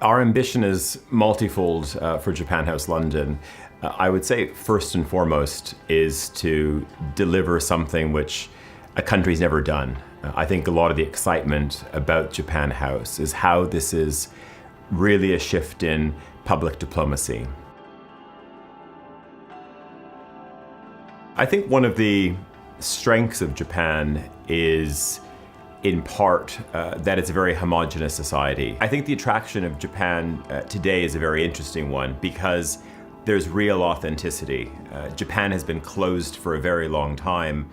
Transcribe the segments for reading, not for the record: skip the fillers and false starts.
Our ambition is multifold for Japan House London. I would say first and foremost is to deliver something which a country's never done. I think a lot of the excitement about Japan House is how this is really a shift in public diplomacy. I think one of the strengths of Japan is in part that it's a very homogenous society. I think the attraction of Japan today is a very interesting one because there's real authenticity. Japan has been closed for a very long time,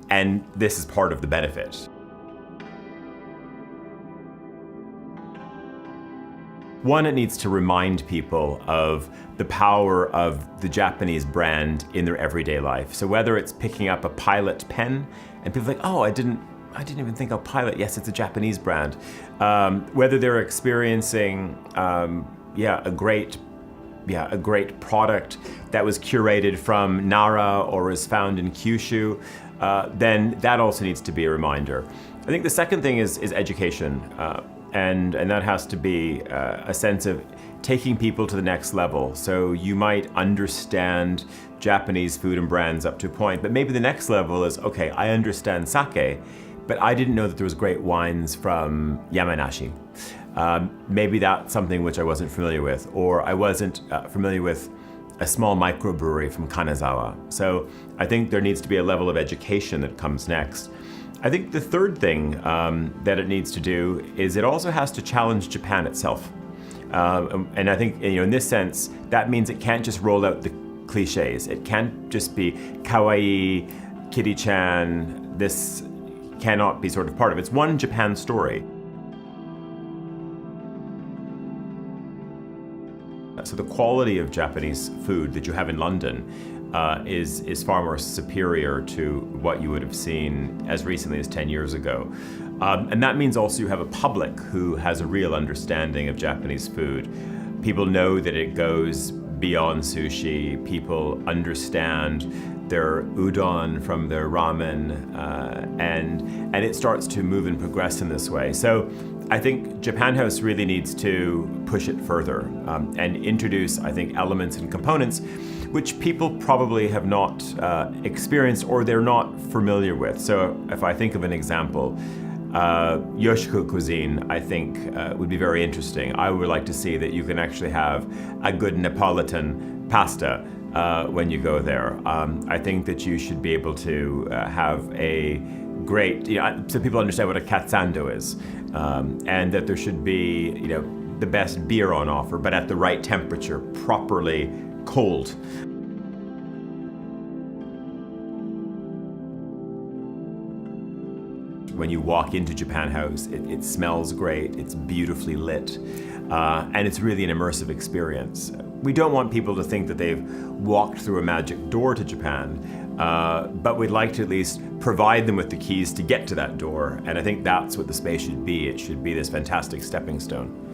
and this is part of the benefit. One, it needs to remind people of the power of the Japanese brand in their everyday life. So whether it's picking up a Pilot pen, and people are like, oh, I didn't even think of Pilot. Yes, it's a Japanese brand. Whether they're experiencing, a great product that was curated from Nara or is found in Kyushu, then that also needs to be a reminder. I think the second thing is education, and that has to be a sense of taking people to the next level. So you might understand Japanese food and brands up to a point, but maybe the next level is, okay, I understand sake, but I didn't know that there was great wines from Yamanashi. Maybe that's something which I wasn't familiar with, or I wasn't familiar with a small microbrewery from Kanazawa. So I think there needs to be a level of education that comes next. I think the third thing that it needs to do is it also has to challenge Japan itself. And I think, in this sense, that means it can't just roll out the cliches. It can't just be kawaii, kitty-chan. This cannot be sort of part of it. It's one Japan story. So the quality of Japanese food that you have in London is far more superior to what you would have seen as recently as 10 years ago. And that means also you have a public who has a real understanding of Japanese food. People know that it goes beyond sushi. People understand their udon from their ramen, and it starts to move and progress in this way. So I think Japan House really needs to push it further and introduce, I think, elements and components which people probably have not experienced or they're not familiar with. So if I think of an example, Yoshiku cuisine, I think, would be very interesting. I would like to see that you can actually have a good Neapolitan pasta when you go there. I think that you should be able to have a great, so people understand what a katsando is, and that there should be, the best beer on offer, but at the right temperature, properly cold. When you walk into Japan House, it smells great, it's beautifully lit, and it's really an immersive experience. We don't want people to think that they've walked through a magic door to Japan, but we'd like to at least provide them with the keys to get to that door, and I think that's what the space should be. It should be this fantastic stepping stone.